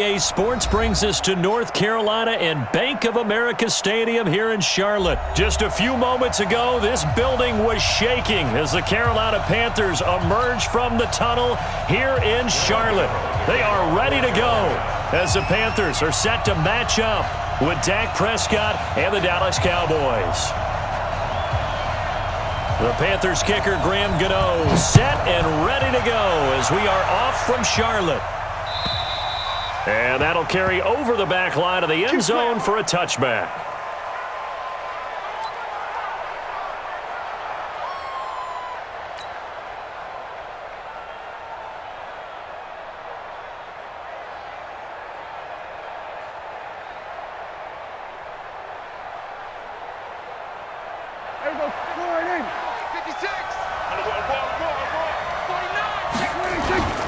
Sports brings us to North Carolina and Bank of America Stadium here in Charlotte. Just a few moments ago, this building was shaking as the Carolina Panthers emerged from the tunnel here in Charlotte. They are ready to go as the Panthers are set to match up with Dak Prescott and the Dallas Cowboys. The Panthers kicker Graham Gano set and ready to go as we are off from Charlotte. And that'll carry over the back line of the end zone for a touchback. There we go. Go right in. 56. 49.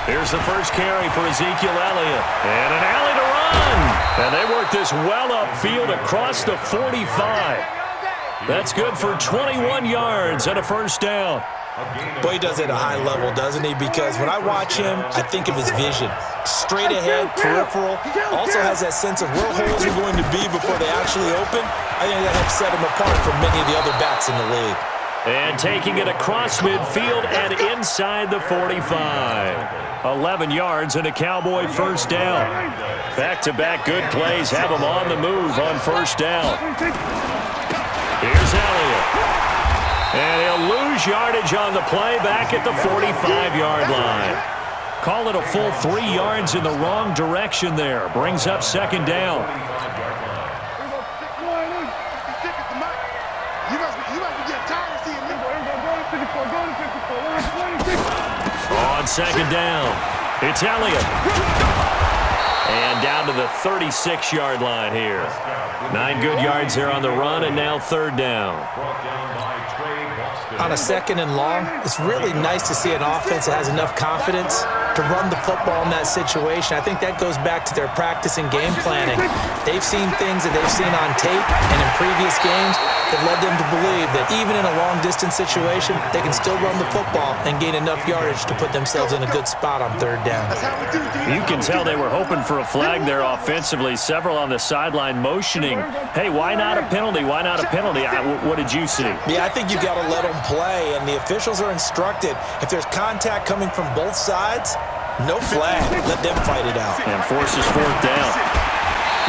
Here's the first carry for Ezekiel Elliott. And an alley to run. And they work this well upfield across the 45. That's good for 21 yards and a first down. Boy, he does it at a high level, doesn't he? Because when I watch him, I think of his vision. Straight ahead, peripheral. Also has that sense of where holes are going to be before they actually open. I think that helps set him apart from many of the other backs in the league. And taking it across midfield and inside the 45. 11 yards and a Cowboy first down. Back-to-back good plays have him on the move on first down. Here's Elliott. And he'll lose yardage on the play back at the 45-yard line. Call it a full 3 yards in the wrong direction there. Brings up second down. On second down, it's Elliott. And down to the 36-yard line here. 9 good yards there on the run, and now third down. On a second and long, it's really nice to see an offense that has enough confidence to run the football in that situation. I think that goes back to their practice and game planning. They've seen things that they've seen on tape and in previous games that led them to believe that even in a long-distance situation, they can still run the football and gain enough yardage to put themselves in a good spot on third down. You can tell they were hoping for a flag there offensively. Several on the sideline motioning, hey, why not a penalty? Why not a penalty? What did you see? Yeah, I think you've got to let them play, and the officials are instructed if there's contact coming from both sides, no flag. Let them fight it out. And forces fourth down.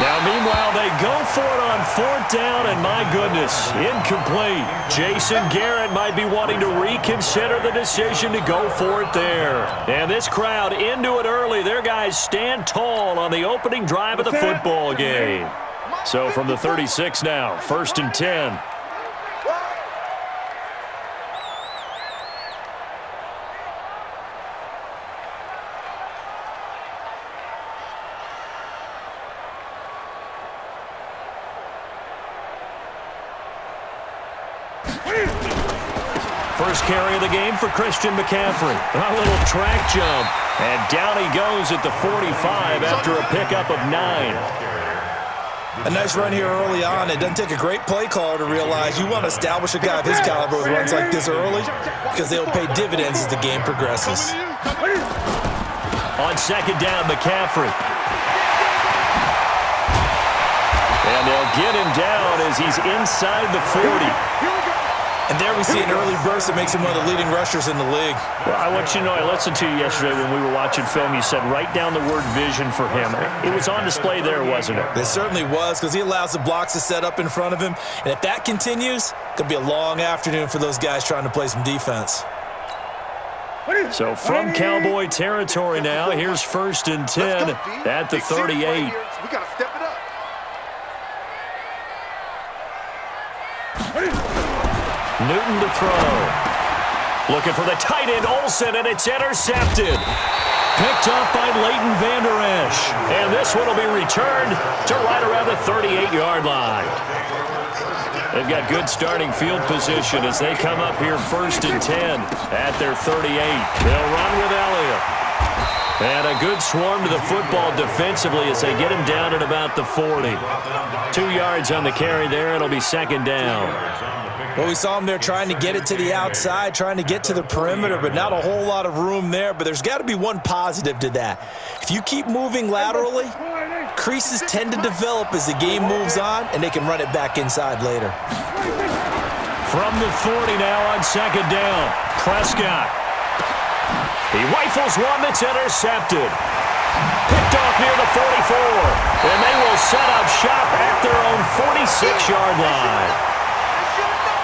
Now, meanwhile, they go for it on fourth down, and my goodness, incomplete. Jason Garrett might be wanting to reconsider the decision to go for it there. And this crowd into it early. Their guys stand tall on the opening drive of the football game. So from the 36 now, 1st and 10. First carry of the game for Christian McCaffrey. A little track jump. And down he goes at the 45 after a pickup of 9. A nice run here early on. It doesn't take a great play caller to realize you want to establish a guy of his caliber with runs like this early because they'll pay dividends as the game progresses. On second down, McCaffrey. And they'll get him down as he's inside the 40. And there we see an early burst that makes him one of the leading rushers in the league. Well, I want you to know, I listened to you yesterday when we were watching film. You said write down the word vision for him. It was on display there, wasn't it? It certainly was, because he allows the blocks to set up in front of him. And if that continues, it could be a long afternoon for those guys trying to play some defense. So from Cowboy territory now, here's 1st and 10 at the 38. We got to step it up. Newton to throw. Looking for the tight end, Olsen, and it's intercepted. Picked up by Leighton Vander Esch. And this one will be returned to right around the 38-yard line. They've got good starting field position as they come up here 1st and 10 at their 38. They'll run with Elliott. And a good swarm to the football defensively as they get him down at about the 40. 2 yards on the carry there. It'll be second down. Well, we saw him there trying to get it to the outside, trying to get to the perimeter, but not a whole lot of room there. But there's got to be one positive to that. If you keep moving laterally, creases tend to develop as the game moves on, and they can run it back inside later. From the 40 now on second down, Prescott. He rifles one that's intercepted. Picked off near the 44. And they will set up shop at their own 46-yard line.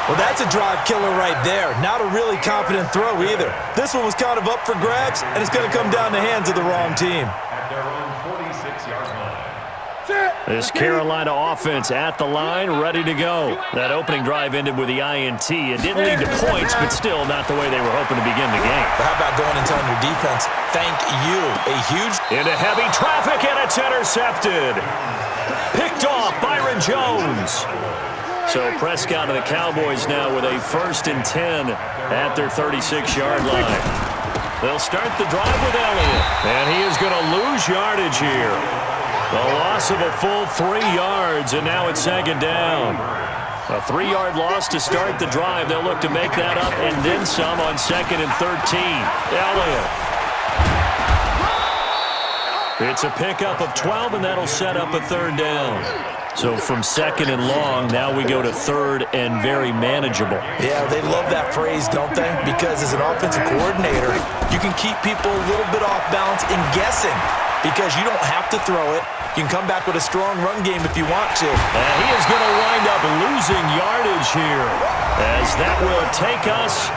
Well, that's a drive killer right there. Not a really confident throw either. This one was kind of up for grabs, and it's going to come down the hands of the wrong team. This Carolina offense at the line, ready to go. That opening drive ended with the INT. It didn't lead to points, but still not the way they were hoping to begin the game. But how about going and telling your defense, thank you, a huge... Into heavy traffic, and it's intercepted. Picked off Byron Jones. So Prescott and the Cowboys now with a 1st and 10 at their 36-yard line. They'll start the drive with Elliott, and he is going to lose yardage here. The loss of a full 3 yards, and now it's second down. A 3-yard loss to start the drive. They'll look to make that up and then some on 2nd and 13. Elliott. It's a pickup of 12, and that'll set up a 3rd down. So from 2nd and long, now we go to 3rd and very manageable. Yeah, they love that phrase, don't they? Because as an offensive coordinator, you can keep people a little bit off balance in guessing because you don't have to throw it. You can come back with a strong run game if you want to. And he is going to wind up losing yardage here as that will take us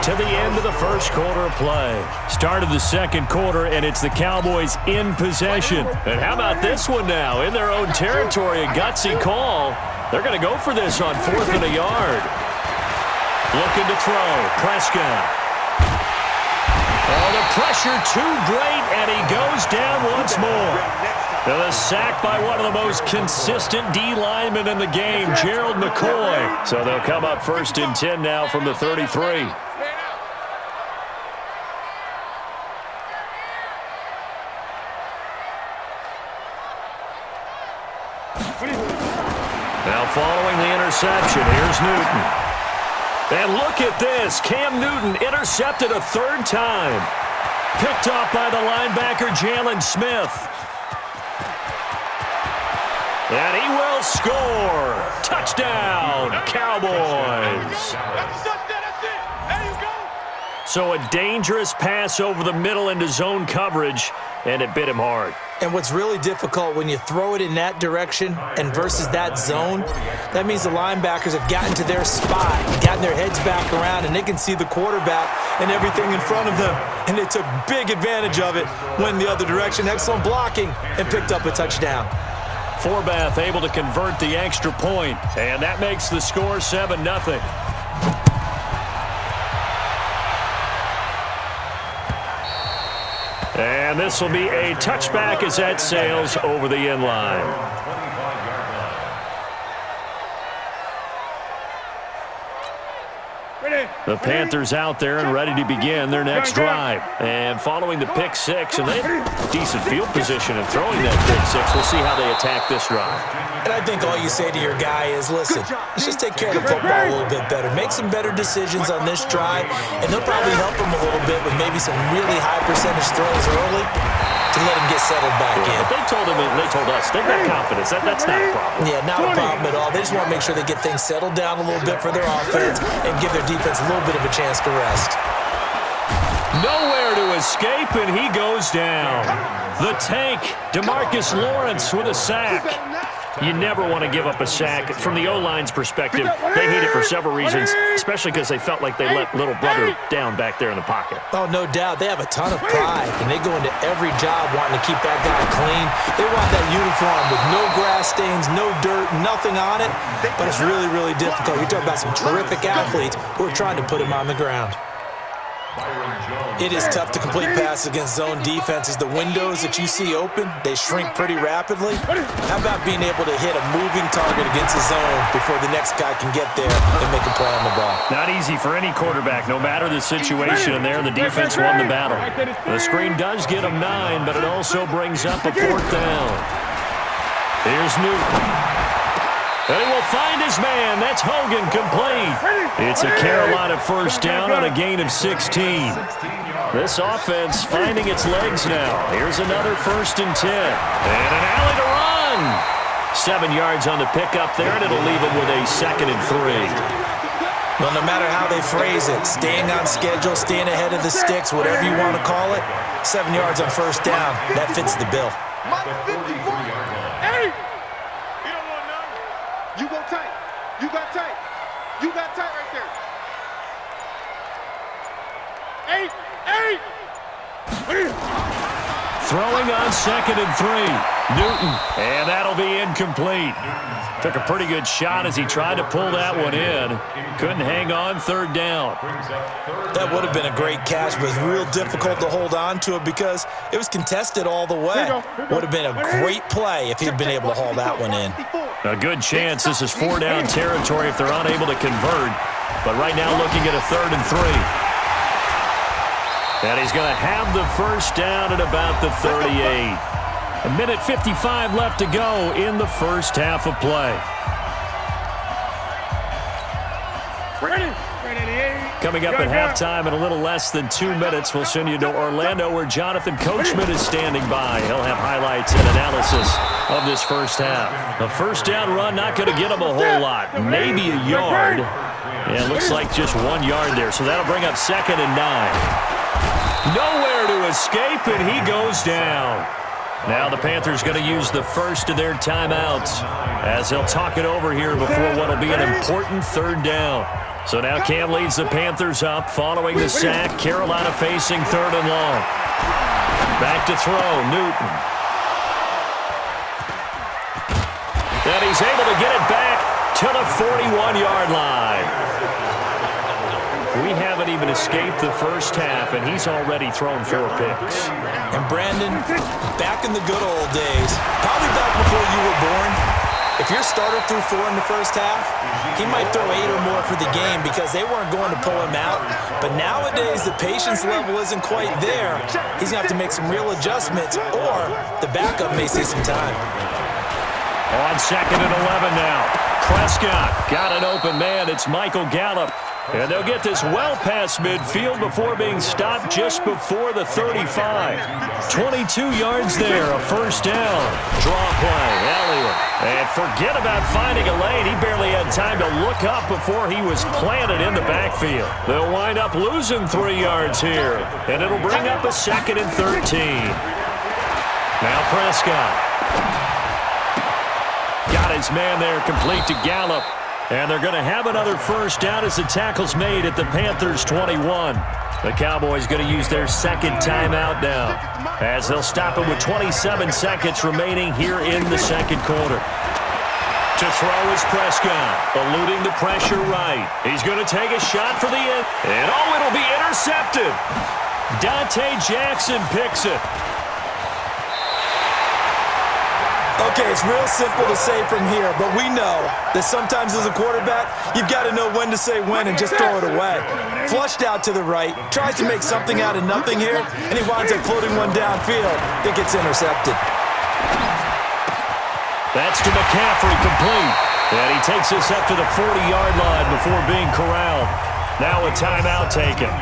to the end of the first quarter of play. Start of the second quarter, and it's the Cowboys in possession. And how about this one now? In their own territory, a gutsy call. They're going to go for this on 4th and a yard. Looking to throw. Prescott. Oh, the pressure too great, and he goes down once more. And a sack by one of the most consistent D linemen in the game, Gerald McCoy. So they'll come up 1st and 10 now from the 33. Now following the interception, here's Newton. And look at this. Cam Newton intercepted a 3rd time. Picked off by the linebacker, Jalen Smith. And he will score. Touchdown, Cowboys. So a dangerous pass over the middle into zone coverage, and it bit him hard. And what's really difficult when you throw it in that direction and versus that zone, that means the linebackers have gotten to their spot, gotten their heads back around, and they can see the quarterback and everything in front of them. And they took big advantage of it, went the other direction, excellent blocking, and picked up a touchdown. Forbath able to convert the extra point, and that makes the score 7-0. And this will be a touchback as that sails over the end line. The Panthers out there and ready to begin their next drive. And following the pick six, and they have decent field position and throwing that pick six. We'll see how they attack this drive. And I think all you say to your guy is, listen, let's just take care of the football a little bit better. Make some better decisions on this drive, and they'll probably help him a little bit with maybe some really high percentage throws early to let him get settled back in. But they told him and they told us they've got confidence. That's not a problem. Yeah, not a problem at all. They just want to make sure they get things settled down a little bit for their offense and give their defense a little bit of a chance to rest. Nowhere to escape, and he goes down. The tank, DeMarcus Lawrence with a sack. You never want to give up a sack. From the O-line's perspective, they hate it for several reasons, especially because they felt like they let little brother down back there in the pocket. Oh, no doubt. They have a ton of pride, and they go into every job wanting to keep that guy clean. They want that uniform with no grass stains, no dirt, nothing on it, but it's really, really difficult. You're talking about some terrific athletes who are trying to put him on the ground. It is tough to complete passes against zone defenses. The windows that you see open, they shrink pretty rapidly. How about being able to hit a moving target against a zone before the next guy can get there and make a play on the ball? Not easy for any quarterback, no matter the situation, and there the defense won the battle. The screen does get him 9, but it also brings up a 4th down. Here's Newton. And he will find his man. That's Hogan, complete. It's a Carolina 1st down on a gain of 16. This offense finding its legs now. Here's another 1st and 10. And an alley to run. 7 yards on the pickup there, and it'll leave him with a 2nd and 3. Well, no matter how they phrase it, staying on schedule, staying ahead of the sticks, whatever you want to call it, 7 yards on 1st down, that fits the bill. Hey! You don't want none. You go tight. You got tight. You got tight right there. 8! Throwing on 2nd and 3. Newton, and that'll be incomplete. Took a pretty good shot as he tried to pull that one in. Couldn't hang on 3rd down. That would have been a great catch, but it's real difficult to hold on to it because it was contested all the way. Would have been a great play if he'd been able to haul that one in. A good chance this is 4-down territory if they're unable to convert. But right now looking at a 3rd and 3. And he's going to have the 1st down at about the 38. A minute 55 left to go in the first half of play. Coming up at halftime in a little less than 2 minutes, we'll send you to Orlando where Jonathan Coachman is standing by. He'll have highlights and analysis of this first half. A 1st down run not going to get him a whole lot. Maybe a yard. Yeah, it looks like just 1 yard there. So that'll bring up 2nd and 9. Nowhere to escape, and he goes down. Now the Panthers going to use the first of their timeouts as they'll talk it over here before what will be an important 3rd down. So now Cam leads the Panthers up following the sack. Carolina facing 3rd and long. Back to throw, Newton. And he's able to get it back to the 41-yard line. We haven't even escaped the first half, and he's already thrown 4 picks. And Brandon, back in the good old days, probably back before you were born, if your starter threw 4 in the first half, he might throw 8 or more for the game because they weren't going to pull him out. But nowadays, the patience level isn't quite there. He's going to have to make some real adjustments, or the backup may see some time. On 2nd and 11 now. Prescott got an open man. It's Michael Gallup. And they'll get this well past midfield before being stopped just before the 35. 22 yards there, a 1st down. Draw play, Elliott. And forget about finding a lane. He barely had time to look up before he was planted in the backfield. They'll wind up losing 3 yards here. And it'll bring up a 2nd and 13. Now Prescott. Got his man there, complete to Gallup. And they're going to have another 1st down as the tackle's made at the Panthers' 21. The Cowboys going to use their 2nd timeout now as they'll stop it with 27 seconds remaining here in the 2nd quarter. To throw is Prescott, eluding the pressure right. He's going to take a shot for the end. And oh, it'll be intercepted. Dante Jackson picks it. Okay, it's real simple to say from here, but we know that sometimes as a quarterback, you've got to know when to say when and just throw it away. Flushed out to the right, tries to make something out of nothing here, and he winds up floating one downfield. I think it's intercepted. That's to McCaffrey, complete. And he takes us up to the 40-yard line before being corralled. Now a timeout taken.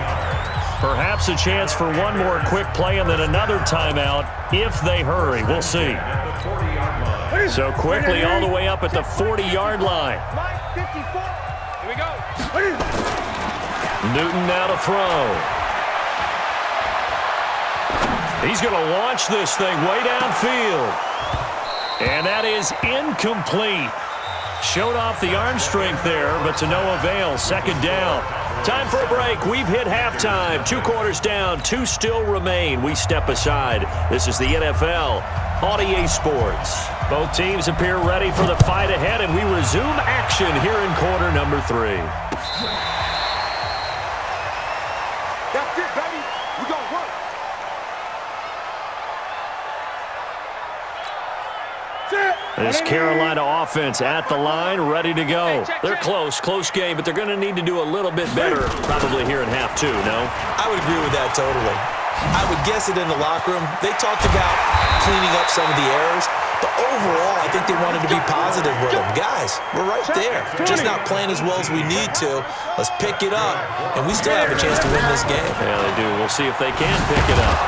Perhaps a chance for one more quick play and then another timeout if they hurry. We'll see. So quickly all the way up at the 40-yard line. Here we go. Newton now to throw. He's going to launch this thing way downfield. And that is incomplete. Showed off the arm strength there, but to no avail. 2nd down. Time for a break. We've hit halftime. 2 quarters down. 2 still remain. We step aside. This is the NFL on EA Sports. Both teams appear ready for the fight ahead, and we resume action here in quarter number 3. That's it. This Carolina offense at the line, ready to go. They're close game, but they're going to need to do a little bit better probably here in half two, no? I would agree with that totally. I would guess it in the locker room. They talked about cleaning up some of the errors, but overall, I think they wanted to be positive with them. Guys, we're right there. Just not playing as well as we need to. Let's pick it up, and we still have a chance to win this game. Yeah, they do. We'll see if they can pick it up.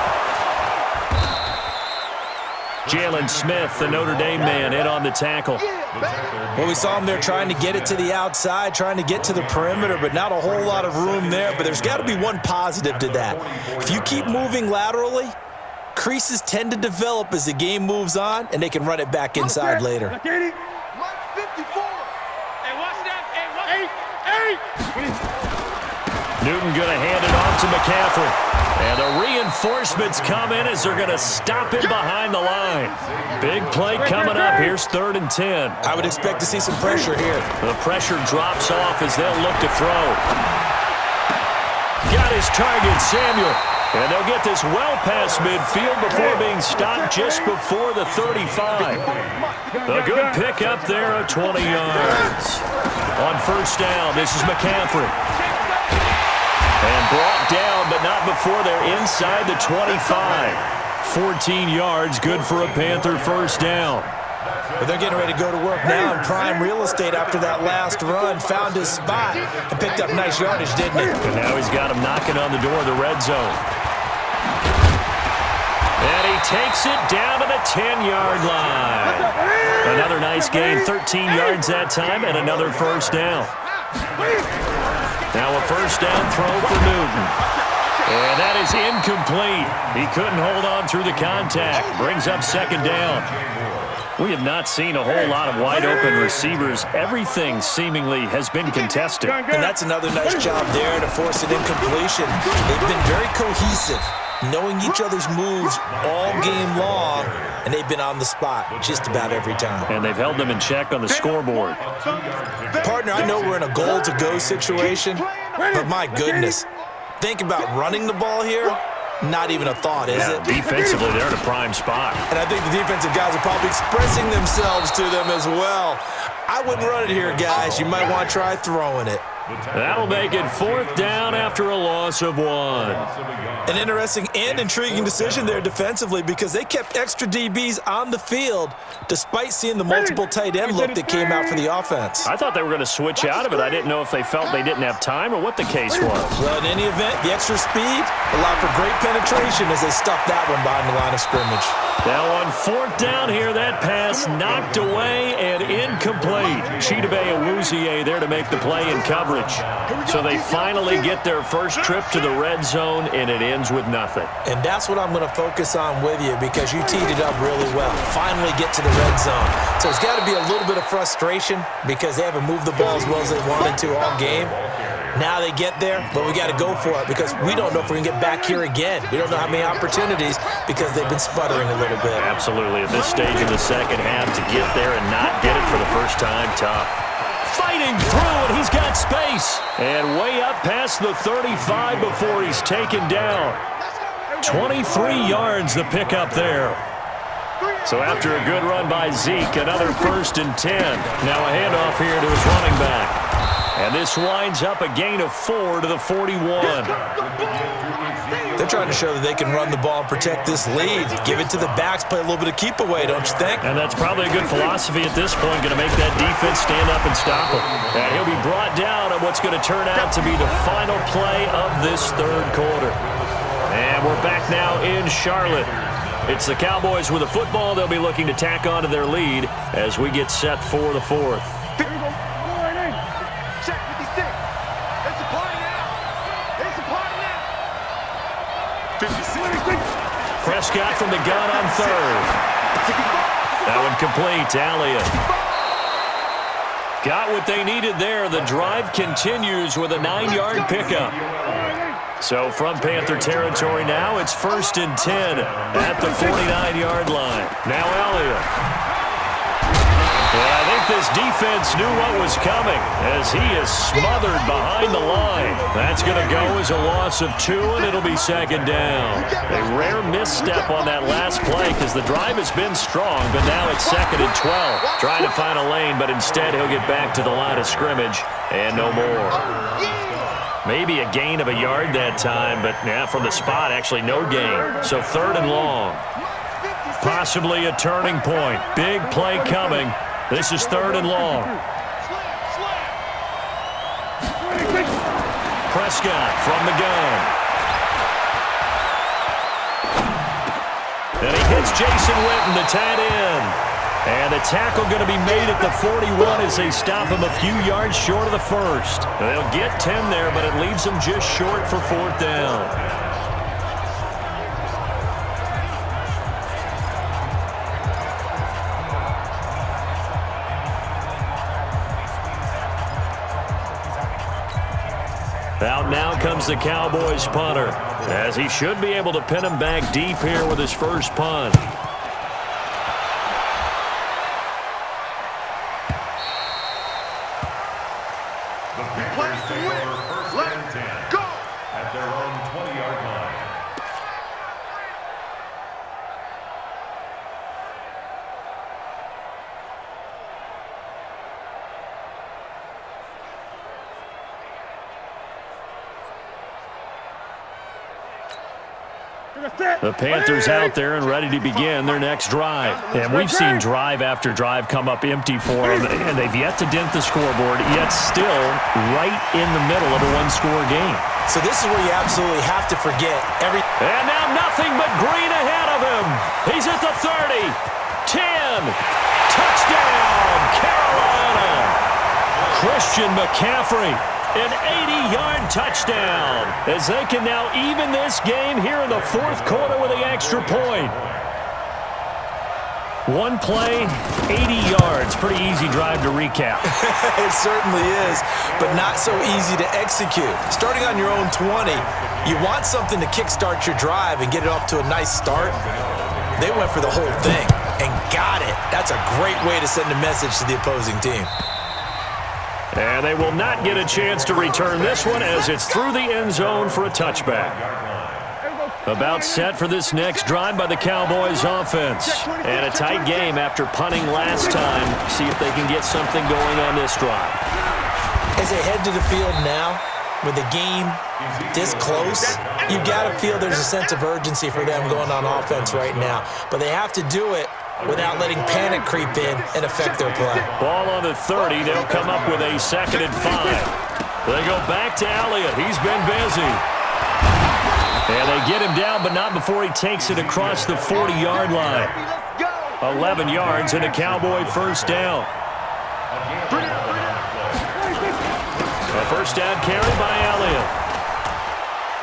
Jalen Smith, the Notre Dame man, in on the tackle. Well, we saw him there trying to get it to the outside, trying to get to the perimeter, but not a whole lot of room there. But there's got to be one positive to that. If you keep moving laterally, creases tend to develop as the game moves on, and they can run it back inside later. Newton going to hand it off to McCaffrey. And the reinforcements come in as they're going to stop him behind the line. Big play coming up. Here's 3rd and 10. I would expect to see some pressure here. The pressure drops off as they'll look to throw. Got his target, Samuel. And they'll get this well past midfield before being stopped just before the 35. A good pickup there of 20 yards. On 1st down, this is McCaffrey. And brought down, but not before they're inside the 25. 14 yards, good for a Panther 1st down. But they're getting ready to go to work now in prime real estate after that last run. Found his spot and picked up nice yardage, didn't he? And now he's got him knocking on the door of the red zone. And he takes it down to the 10-yard line. Another nice gain, 13 yards that time, and another 1st down. Now a 1st down throw for Newton. And that is incomplete. He couldn't hold on through the contact. Brings up 2nd down. We have not seen a whole lot of wide-open receivers. Everything seemingly has been contested. And that's another nice job there to force an incompletion. They've been very cohesive, knowing each other's moves all game long, and they've been on the spot just about every time. And they've held them in check on the scoreboard. Partner, I know we're in a goal-to-go situation, but my goodness, think about running the ball here. Not even a thought, is it? Defensively, they're in a prime spot. And I think the defensive guys are probably expressing themselves to them as well. I wouldn't run it here, guys. You might want to try throwing it. That'll make it 4th down after a loss of 1. An interesting and intriguing decision there defensively because they kept extra DBs on the field despite seeing the multiple tight end look that came out for the offense. I thought they were going to switch out of it. I didn't know if they felt they didn't have time or what the case was. Well, in any event, the extra speed allowed for great penetration as they stuffed that one behind the line of scrimmage. Now on 4th down here, that pass knocked away and incomplete. Chidobe Awuzie there to make the play in coverage. So they finally get their first trip to the red zone, and it ends with nothing. And that's what I'm going to focus on with you because you teed it up really well. Finally get to the red zone. So it's got to be a little bit of frustration because they haven't moved the ball as well as they wanted to all game. Now they get there, but we got to go for it because we don't know if we're going to get back here again. We don't know how many opportunities because they've been sputtering a little bit. Absolutely. At this stage in the second half, to get there and not get it for the first time, tough. Fighting through, and he's got space. And way up past the 35 before he's taken down. 23 yards the pickup there. So after a good run by Zeke, another 1st and 10. Now a handoff here to his running back. And this winds up a gain of 4 to the 41. They're trying to show that they can run the ball and protect this lead. Give it to the backs, play a little bit of keep away, don't you think? And that's probably a good philosophy at this point, going to make that defense stand up and stop him. And he'll be brought down on what's going to turn out to be the final play of this 3rd quarter. And we're back now in Charlotte. It's the Cowboys with the football. They'll be looking to tack on to their lead as we get set for the 4th. Prescott from the gun on 3rd. That one complete to Elliott. Got what they needed there. The drive continues with a 9-yard pickup. So from Panther territory now, it's 1st and 10 at the 49-yard line. Now Elliott. And I think this defense knew what was coming as he is smothered behind the line. That's going to go as a loss of 2, and it'll be second down. A rare misstep on that last play because the drive has been strong, but now it's second and 12. Trying to find a lane, but instead he'll get back to the line of scrimmage and no more. Maybe a gain of a yard that time, but from the spot, actually no gain. So third and long. Possibly a turning point. Big play coming. This is third and long. Prescott from the gun. And he hits Jason Witten, the tight end. And the tackle going to be made at the 41 as they stop him a few yards short of the first. They'll get 10 there, but it leaves them just short for fourth down. Out now comes the Cowboys punter, as he should be able to pin him back deep here with his first punt. At their own 20-yard line. The Panthers out there and ready to begin their next drive. And we've seen drive after drive come up empty for them, and they've yet to dent the scoreboard, yet still right in the middle of a one-score game. So this is where you absolutely have to forget every... And now nothing but green ahead of him. He's at the 30, 10, touchdown, Carolina. Christian McCaffrey. An 80-yard touchdown as they can now even this game here in the fourth quarter with the extra point. One play, 80 yards. Pretty easy drive to recap. It certainly is, but not so easy to execute. Starting on your own 20, you want something to kickstart your drive and get it off to a nice start. They went for the whole thing and got it. That's a great way to send a message to the opposing team. And they will not get a chance to return this one as it's through the end zone for a touchback. About set for this next drive by the Cowboys offense. And a tight game after punting last time. See if they can get something going on this drive. As they head to the field now, with the game this close, you got to feel there's a sense of urgency for them going on offense right now. But they have to do it without letting panic creep in and affect their play. Ball on the 30. They'll come up with a 2nd and 5. They go back to Elliott. He's been busy. And they get him down, but not before he takes it across the 40-yard line. 11 yards and a Cowboy first down. A first down carry by Elliott.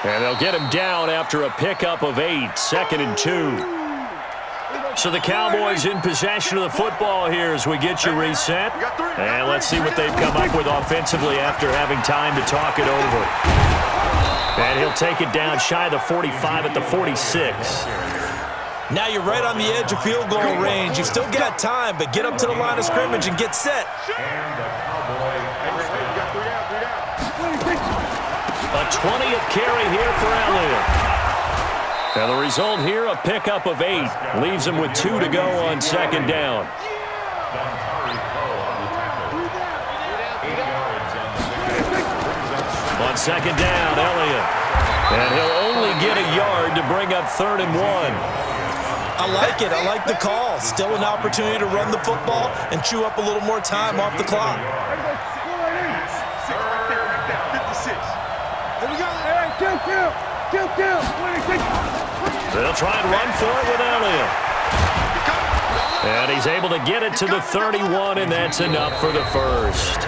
And they'll get him down after a pickup of 8. 2nd and 2. So the Cowboys in possession of the football here as we get you reset. And let's see what they've come up with offensively after having time to talk it over. And he'll take it down shy of the 45 at the 46. Now you're right on the edge of field goal range. You've still got time, but get up to the line of scrimmage and get set. A 20th carry here for Elliott. And the result here, a pickup of 8. Leaves him with 2 to go on 2nd down. On 2nd down, Elliott. And he'll only get a yard to bring up 3rd and 1. I like it. I like the call. Still an opportunity to run the football and chew up a little more time off the clock. They'll try and run for it with Elliott. And he's able to get it to the 31, and that's enough for the first.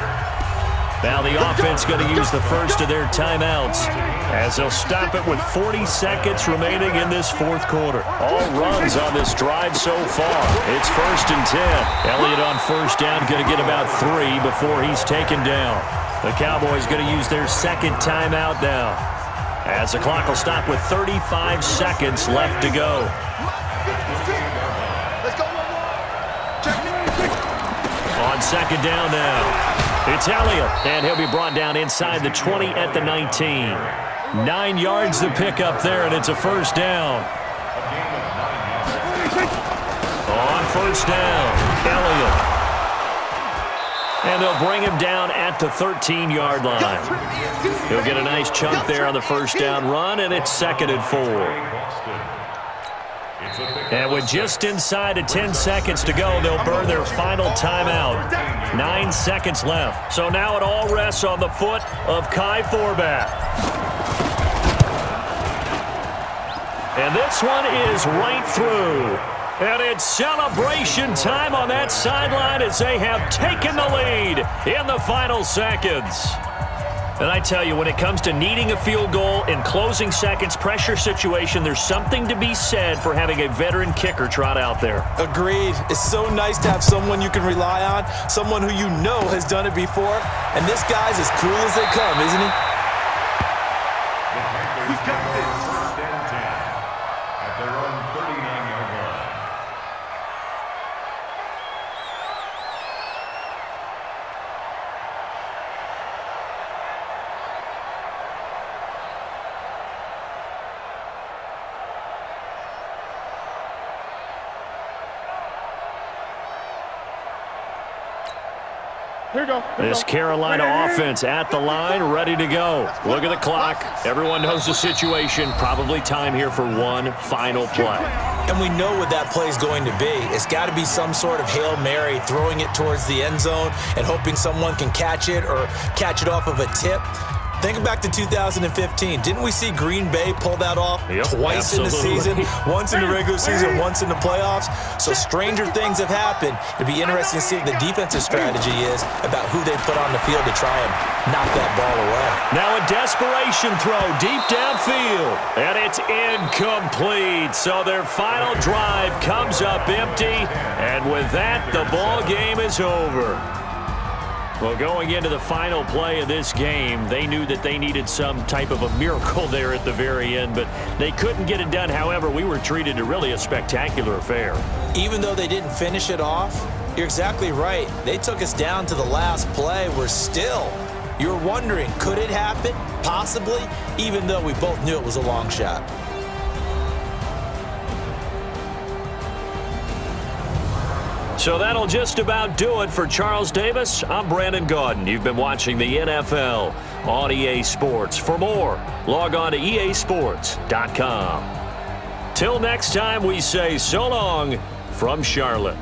Now the offense going to use the first of their timeouts as they'll stop it with 40 seconds remaining in this fourth quarter. All runs on this drive so far. It's 1st and 10. Elliott on first down going to get about 3 before he's taken down. The Cowboys going to use their 2nd timeout now, as the clock will stop with 35 seconds left to go. on second down now. It's Elliott, and he'll be brought down inside the 20 at the 19. 9 yards to pick up there, and it's a first down. On first down, Elliott. And they'll bring him down at the 13-yard line. He'll get a nice chunk there on the first down run, and it's 2nd and 4. And with just inside of 10 seconds to go, they'll burn their final timeout. 9 seconds left. So now it all rests on the foot of Kai Forbath. And this one is right through. And it's celebration time on that sideline as they have taken the lead in the final seconds. And I tell you, when it comes to needing a field goal in closing seconds, pressure situation, there's something to be said for having a veteran kicker trot out there. Agreed. It's so nice to have someone you can rely on, someone who you know has done it before. And this guy's as cool as they come, isn't he? We got this. First and 10 at their own 39-yard line. Here you go. This Carolina offense at the line, ready to go. Look at the clock. Everyone knows the situation. Probably time here for one final play. And we know what that play is going to be. It's got to be some sort of Hail Mary, throwing it towards the end zone and hoping someone can catch it or catch it off of a tip. Think back to 2015. Didn't we see Green Bay pull that off twice in the season? Once in the regular season, once in the playoffs. So stranger things have happened. It'd be interesting to see what the defensive strategy is about who they put on the field to try and knock that ball away. Now a desperation throw deep downfield. And it's incomplete. So their final drive comes up empty. And with that, the ball game is over. Well, going into the final play of this game, they knew that they needed some type of a miracle there at the very end, but they couldn't get it done. However, we were treated to really a spectacular affair. Even though they didn't finish it off, you're exactly right. They took us down to the last play. We're still, you're wondering, could it happen? Possibly, even though we both knew it was a long shot. So that'll just about do it for Charles Davis. I'm Brandon Gaudin. You've been watching the NFL on EA Sports. For more, log on to easports.com. Till next time, we say so long from Charlotte.